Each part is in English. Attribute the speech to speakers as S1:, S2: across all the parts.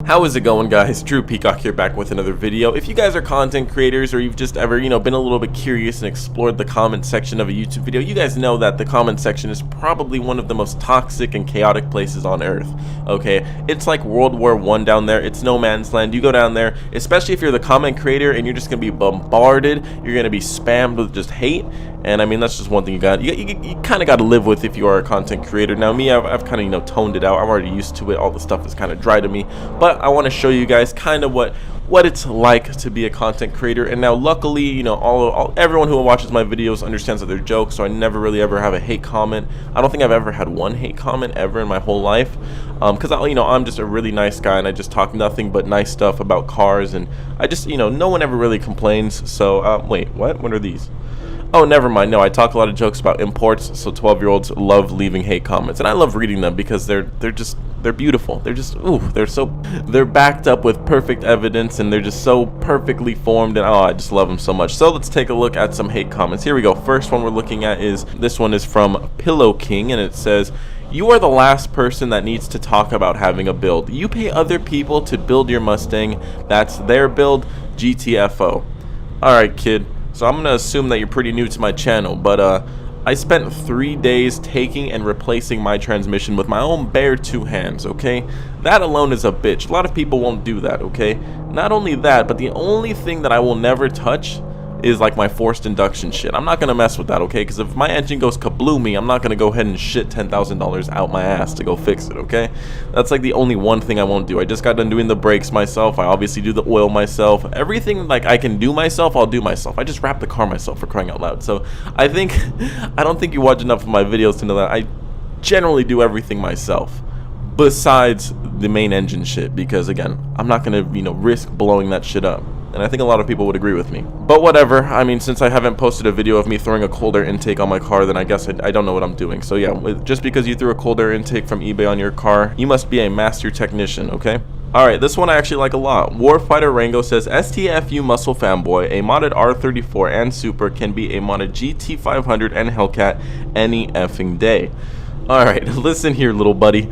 S1: How is it going, guys? Drew Peacock here, back with another video. If you guys are content creators, or you've just ever, been a little bit curious and explored the comment section of a YouTube video, you guys know that the comment section is probably one of the most toxic and chaotic places on earth. Okay, it's like World War I down there. It's no man's land. You go down there, especially if you're the comment creator, and you're just gonna be bombarded. You're gonna be spammed with just hate. And I mean, that's just one thing you kind of got to live with if you are a content creator. Now me, I've kind of toned it out. I'm already used to it. All the stuff is kind of dry to me, but I want to show you guys kind of what it's like to be a content creator. And now luckily, everyone who watches my videos understands that they're jokes, so I never really ever have a hate comment. I don't think I've ever had one hate comment ever in my whole life, because I'm just a really nice guy, and I just talk nothing but nice stuff about cars, and I just no one ever really complains. So wait, what are these? Oh, never mind. No, I talk a lot of jokes about imports, so 12-year-olds love leaving hate comments, and I love reading them because they're beautiful. They're just they're backed up with perfect evidence, and they're just so perfectly formed, and I just love them so much. So let's take a look at some hate comments. Here we go. First one we're looking at is this one is from Pillow King, and it says, "You are the last person that needs to talk about having a build. You pay other people to build your Mustang. That's their build. GTFO." All right, kid. So I'm gonna assume that you're pretty new to my channel, but I spent 3 days taking and replacing my transmission with my own bare 2 hands, okay? That alone is a bitch. A lot of people won't do that, okay? Not only that, but the only thing that I will never touch is like my forced induction shit. I'm not gonna mess with that, okay? Because if my engine goes kabloomy, I'm not gonna go ahead and shit $10,000 out my ass to go fix it, okay? That's like the only one thing I won't do. I just got done doing the brakes myself. I obviously do the oil myself. Everything like I can do myself, I'll do myself. I just wrap the car myself, for crying out loud. So I don't think you watch enough of my videos to know that I generally do everything myself, besides the main engine shit, because again, I'm not gonna risk blowing that shit up. And I think a lot of people would agree with me. But whatever, I mean, since I haven't posted a video of me throwing a cold air intake on my car, then I guess I don't know what I'm doing. So yeah, just because you threw a cold air intake from eBay on your car, you must be a master technician, okay? Alright, this one I actually like a lot. Warfighter Rango says, "STFU Muscle Fanboy, a modded R34 and Super can be a modded GT500 and Hellcat any effing day." Alright, listen here, little buddy.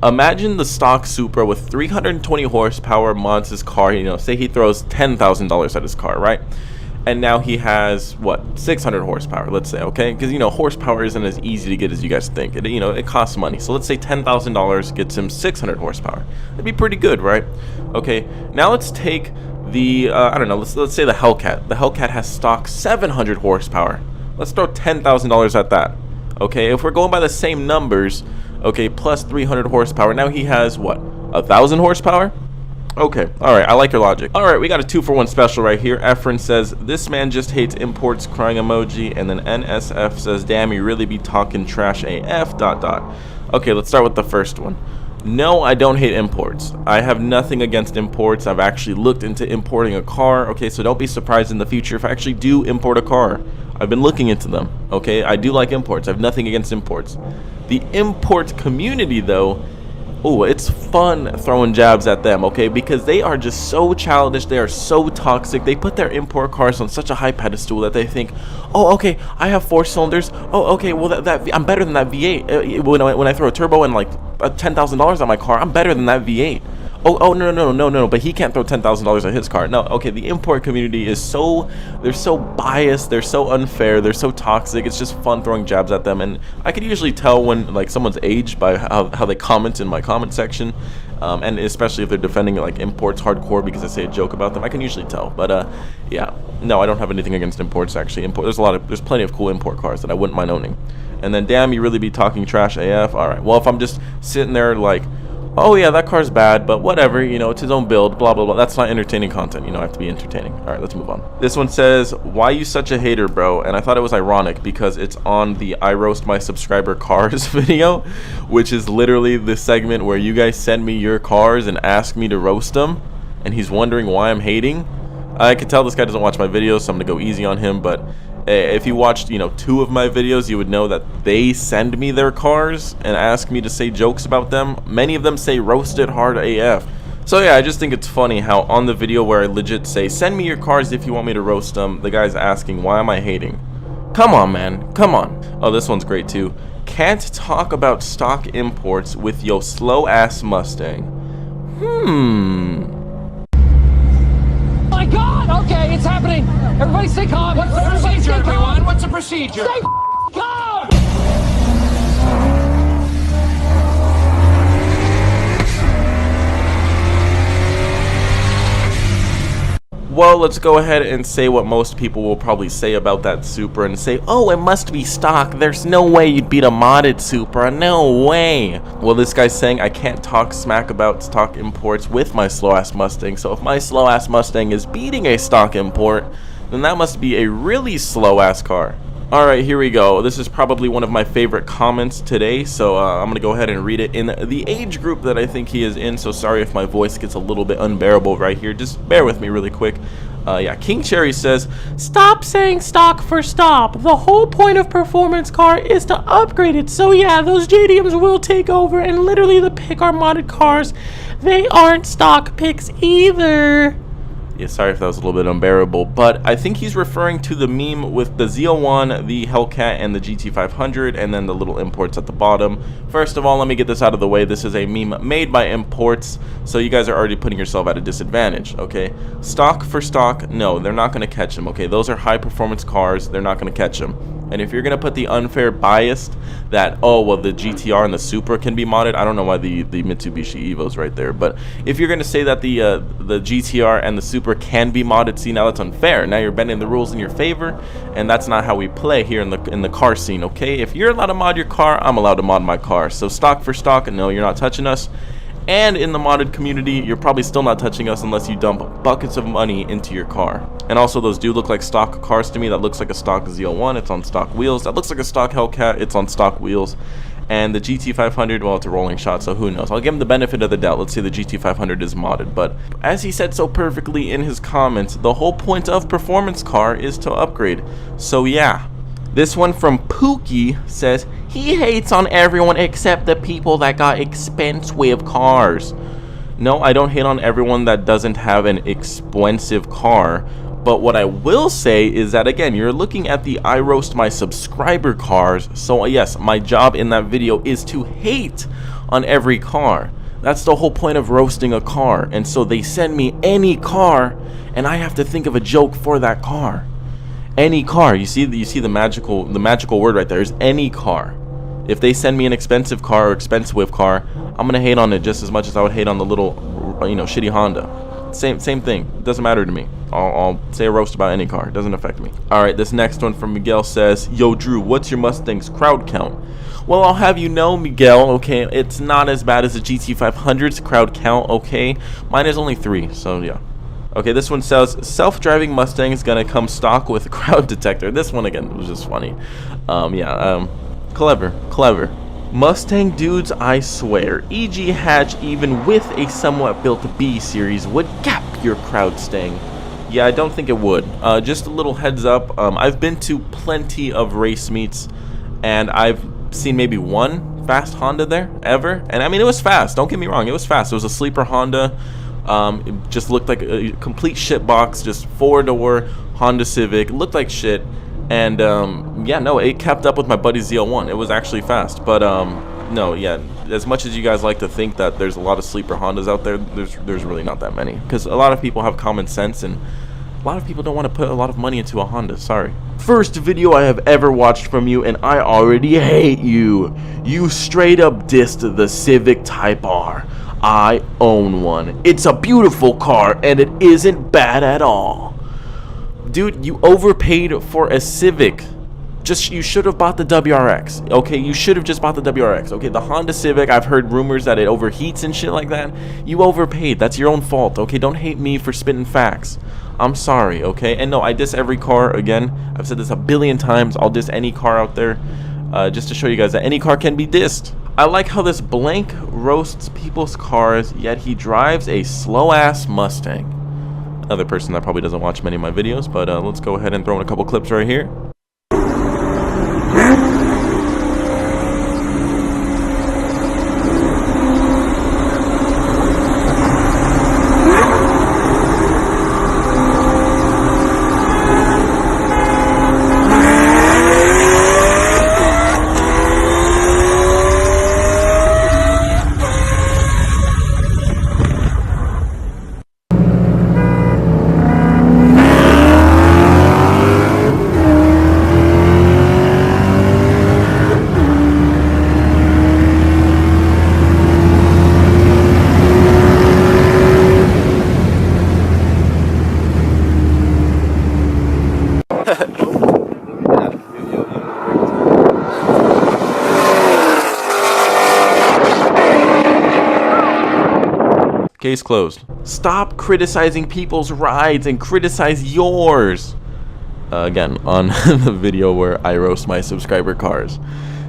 S1: Imagine the stock Supra with 320 horsepower mods his car. Say he throws $10,000 at his car, right? And now he has what, 600 horsepower, let's say, okay? Because horsepower isn't as easy to get as you guys think. It costs money. So let's say $10,000 gets him 600 horsepower. That'd be pretty good, right? Okay. Now let's take the I don't know. Let's say the Hellcat. The Hellcat has stock 700 horsepower. Let's throw $10,000 at that. Okay. If we're going by the same numbers. Okay, plus 300 horsepower. Now he has what, 1,000 horsepower? Okay, alright, I like your logic. Alright, we got a 2-for-1 special right here. Efren says, "This man just hates imports, crying emoji." And then NSF says, "Damn, you really be talking trash AF, ... Okay, let's start with the first one. No, I don't hate imports. I have nothing against imports. I've actually looked into importing a car. Okay, so don't be surprised in the future if I actually do import a car. I've been looking into them. Okay, I do like imports. I have nothing against imports. The import community, though, it's fun throwing jabs at them, okay? Because they are just so childish. They are so toxic. They put their import cars on such a high pedestal that they think, oh, okay, I have 4 cylinders. Oh, okay, well, I'm better than that V8. When I throw a turbo and like $10,000 on my car, I'm better than that V8. Oh, no, but he can't throw $10,000 at his car. No, okay, the import community is they're so biased, they're so unfair, they're so toxic. It's just fun throwing jabs at them, and I can usually tell when like someone's aged by how they comment in my comment section, and especially if they're defending like imports hardcore because I say a joke about them. I can usually tell, but yeah, no, I don't have anything against imports actually. There's plenty of cool import cars that I wouldn't mind owning. And then, damn, you really be talking trash AF. All right, well, if I'm just sitting there like, oh yeah, that car's bad, but whatever, it's his own build, blah blah blah, that's not entertaining content. I have to be entertaining. All right, let's move on. This one says, "Why you such a hater, bro?" And I thought it was ironic because it's on the "I roast my subscriber cars" video, which is literally the segment where you guys send me your cars and ask me to roast them, and he's wondering why I'm hating. I can tell this guy doesn't watch my videos, so I'm gonna go easy on him, but if you watched 2 of my videos, you would know that they send me their cars and ask me to say jokes about them. Many of them say roasted hard AF. So yeah, I just think it's funny how on the video where I legit say send me your cars if you want me to roast them, the guy's asking why am I hating. Come on, man, come on. Oh, this one's great too. "Can't talk about stock imports with yo slow ass Mustang."
S2: My God! Okay, it's happening. Everybody stay calm. What's the procedure, everyone? What's the procedure? Stay calm!
S1: Well, let's go ahead and say what most people will probably say about that Supra and say, oh, it must be stock. There's no way you'd beat a modded Supra. No way. Well, this guy's saying I can't talk smack about stock imports with my slow-ass Mustang. So if my slow-ass Mustang is beating a stock import, then that must be a really slow-ass car. Alright, here we go. This is probably one of my favorite comments today, so I'm going to go ahead and read it in the age group that I think he is in, so sorry if my voice gets a little bit unbearable right here. Just bear with me really quick. Yeah, King Cherry says, stop saying stock for stop. The whole point of performance car is to upgrade it. So yeah, those JDMs will take over, and literally the pick are modded cars. They aren't stock picks either. Yeah, sorry if that was a little bit unbearable, but I think he's referring to the meme with the Z01, the Hellcat, and the GT500, and then the little imports at the bottom. First of all, let me get this out of the way. This is a meme made by imports, so you guys are already putting yourself at a disadvantage, okay? Stock for stock, no, they're not going to catch them, okay? Those are high-performance cars. They're not going to catch them. And if you're going to put the unfair bias that, oh, well, the GTR and the Supra can be modded, I don't know why the Mitsubishi Evo's right there, but if you're going to say that the GTR and the Supra can be modded, see, now that's unfair. Now you're bending the rules in your favor, and that's not how we play here in the car scene, okay? If you're allowed to mod your car, I'm allowed to mod my car. So stock for stock, no, you're not touching us. And in the modded community, you're probably still not touching us unless you dump buckets of money into your car. And also, those do look like stock cars to me. That looks like a stock Z01, it's on stock wheels. That looks like a stock Hellcat, it's on stock wheels. And the GT500, well, it's a rolling shot, so who knows. I'll give him the benefit of the doubt. Let's say the GT500 is modded. But as he said so perfectly in his comments, the whole point of performance car is to upgrade. So yeah. This one from Pookie says, he hates on everyone except the people that got expensive cars. No, I don't hate on everyone that doesn't have an expensive car. But what I will say is that, again, you're looking at the I roast my subscriber cars. So yes, my job in that video is to hate on every car. That's the whole point of roasting a car. And so they send me any car, and I have to think of a joke for that car. Any car. You see the magical word right there is any car. If they send me an expensive car or expensive car, I'm gonna hate on it just as much as I would hate on the little, shitty Honda. Same thing. It doesn't matter to me. I'll say a roast about any car. It doesn't affect me. All right, this next one from Miguel says, yo Drew, what's your Mustang's crowd count? Well, I'll have you know, Miguel, okay, it's not as bad as the GT500's crowd count, okay? Mine is only 3, so yeah. Okay, this one says, self-driving Mustang is gonna come stock with crowd detector. This one, again, was just funny. Clever. Mustang dudes, I swear, EG hatch even with a somewhat built B series would gap your crowd sting. Yeah, I don't think it would. Just a little heads up, I've been to plenty of race meets, and I've seen maybe one fast Honda there, ever. And I mean, it was fast, don't get me wrong, it was fast. It was a sleeper Honda. It just looked like a complete shit box, just 4-door Honda Civic, looked like shit. And yeah, no, it kept up with my buddy Z01. It was actually fast. But no, yeah, as much as you guys like to think that there's a lot of sleeper Hondas out there, there's really not that many, because a lot of people have common sense, and a lot of people don't want to put a lot of money into a Honda. Sorry. First video I have ever watched from you, and I already hate you. You straight up dissed the Civic Type R. I own one. It's a beautiful car, and it isn't bad at all. Dude, you overpaid for a Civic. You should have bought the WRX. Okay, you should have just bought the WRX. Okay, the Honda Civic, I've heard rumors that it overheats and shit like that. You overpaid. That's your own fault. Okay, don't hate me for spitting facts. I'm sorry, okay? And no, I diss every car. Again, I've said this a billion times. I'll diss any car out there, just to show you guys that any car can be dissed. I like how this blank roasts people's cars, yet he drives a slow-ass Mustang. Another person that probably doesn't watch many of my videos, but let's go ahead and throw in a couple clips right here. Case closed. Stop criticizing people's rides and criticize yours. Again, on the video where I roast my subscriber cars.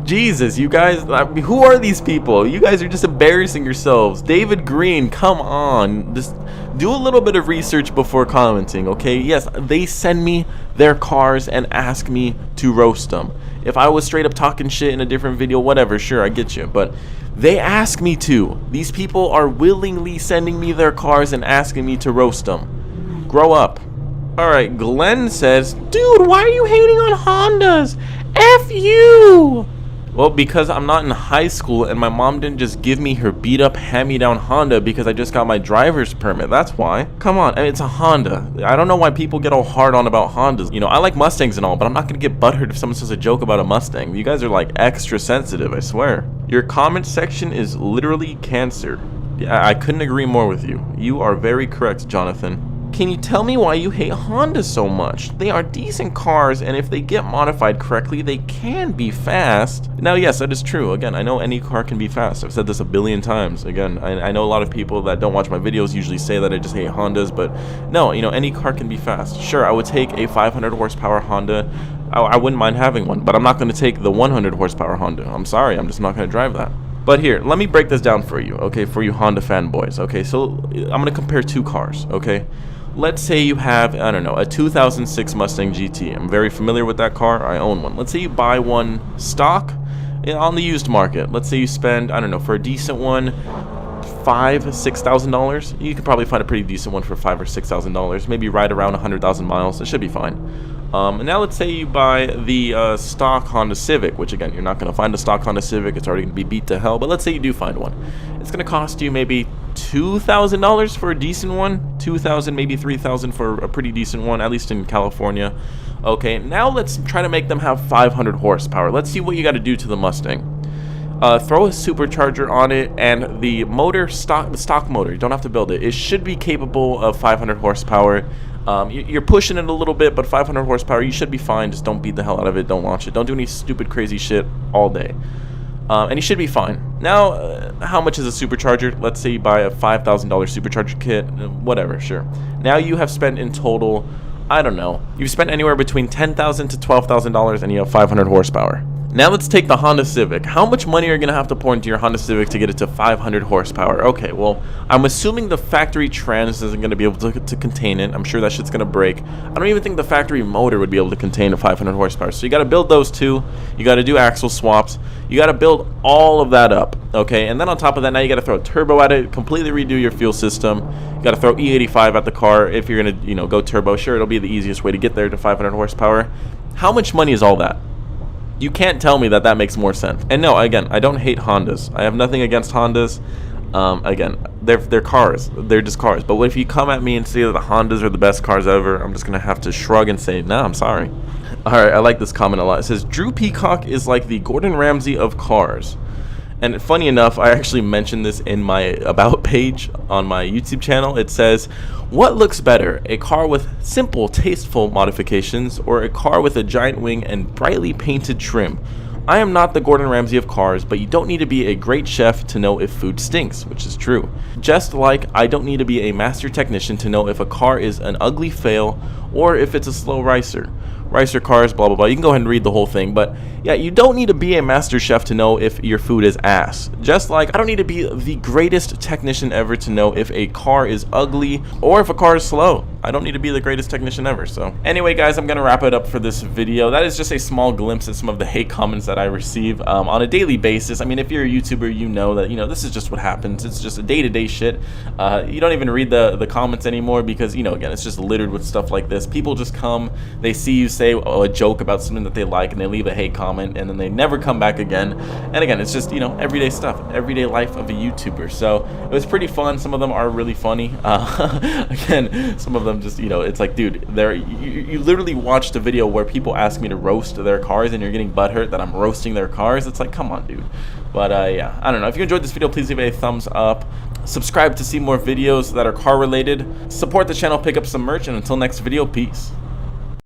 S1: Jesus, you guys, I mean, who are these people? You guys are just embarrassing yourselves. David Green, come on. Just do a little bit of research before commenting, okay? Yes, they send me their cars and ask me to roast them. If I was straight up talking shit in a different video, whatever, sure, I get you. But they ask me to. These people are willingly sending me their cars and asking me to roast them. Grow up. Alright, Glenn says, dude, why are you hating on Hondas? F you! Well, because I'm not in high school and my mom didn't just give me her beat up hand-me-down Honda because I just got my driver's permit. That's why. Come on, I mean, it's a Honda. I don't know why people get all hard on about Hondas. You know, I like Mustangs and all, but I'm not gonna get butthurt if someone says a joke about a Mustang. You guys are like extra sensitive, I swear. Your comment section is literally cancer. Yeah, I couldn't agree more with you. You are very correct, Jonathan. Can you tell me why you hate Honda so much? They are decent cars, and if they get modified correctly, they can be fast. Now, yes, that is true. Again, I know any car can be fast. I've said this a billion times. Again, I know a lot of people that don't watch my videos usually say that I just hate Hondas, but no, you know, any car can be fast. Sure, I would take a 500 horsepower Honda. I wouldn't mind having one, but I'm not going to take the 100 horsepower Honda. I'm sorry, I'm just not going to drive that. But here, let me break this down for you, okay, for you Honda fanboys, okay? So I'm going to compare two cars, okay? Let's say you have, I don't know, a 2006 Mustang GT. I'm very familiar with that car. I own one. Let's say you buy one stock on the used market. Let's say you spend, I don't know, for a decent one, $6,000. You could probably find a pretty decent one for $5,000 or $6,000. Maybe right around 100,000 miles. It should be fine. And now let's say you buy the stock Honda Civic, which again, you're not going to find a stock Honda Civic. It's already going to be beat to hell. But let's say you do find one. It's going to cost you maybe $2,000 for a decent one. $2,000, maybe $3,000 for a pretty decent one, at least in California. Okay, now let's try to make them have 500 horsepower. Let's see what you got to do to the Mustang. Throw a supercharger on it, and the motor, the stock motor, you don't have to build it. It should be capable of 500 horsepower. You're pushing it a little bit, but 500 horsepower, you should be fine. Just don't beat the hell out of it. Don't launch it. Don't do any stupid, crazy shit all day. And you should be fine. Now, how much is a supercharger? Let's say you buy a $5,000 supercharger kit, whatever, sure. Now you have spent in total, I don't know, you've spent anywhere between $10,000 to $12,000 and you have 500 horsepower. Now let's take the Honda Civic. How much money are you going to have to pour into your Honda Civic to get it to 500 horsepower? Okay, well, I'm assuming the factory trans isn't going to be able to contain it. I'm sure that shit's going to break. I don't even think the factory motor would be able to contain a 500 horsepower. So you got to build those two. You got to do axle swaps. You got to build all of that up, okay? And then on top of that, now you got to throw a turbo at it, completely redo your fuel system. You got to throw E85 at the car if you're going to, you know, go turbo. Sure, it'll be the easiest way to get there to 500 horsepower. How much money is all that? You can't tell me that that makes more sense. And no, again, I don't hate Hondas. I have nothing against Hondas. Again, they're cars. They're just cars. But if you come at me and say that the Hondas are the best cars ever, I'm just going to have to shrug and say, nah, I'm sorry. All right, I like this comment a lot. It says, Drew Peacock is like the Gordon Ramsay of cars. And funny enough, I actually mentioned this in my About page on my YouTube channel. It says, what looks better, a car with simple, tasteful modifications or a car with a giant wing and brightly painted trim? I am not the Gordon Ramsay of cars, but you don't need to be a great chef to know if food stinks, which is true. Just like I don't need to be a master technician to know if a car is an ugly fail or if it's a slow ricer. Ricer cars, blah, blah, blah. You can go ahead and read the whole thing. But yeah, you don't need to be a master chef to know if your food is ass. Just like I don't need to be the greatest technician ever to know if a car is ugly or if a car is slow. I don't need to be the greatest technician ever. So anyway, guys, I'm going to wrap it up for this video. That is just a small glimpse at some of the hate comments that I receive on a daily basis. I mean, if you're a YouTuber, you know that, you know, this is just what happens. It's just a day-to-day shit. You don't even read the comments anymore because, you know, again, it's just littered with stuff like this. People just come, they see you say a joke about something that they like and they leave a hate comment and then they never come back again. And again, it's just, you know, everyday stuff, everyday life of a YouTuber. So it was pretty fun. Some of them are really funny. Again, some of them just, you know, it's like, dude, you literally watched a video where people ask me to roast their cars and you're getting butthurt that I'm roasting their cars. It's like, come on, dude. But yeah, I don't know. If you enjoyed this video, please leave a thumbs up. Subscribe to see more videos that are car related. Support the channel, pick up some merch, and until next video, peace.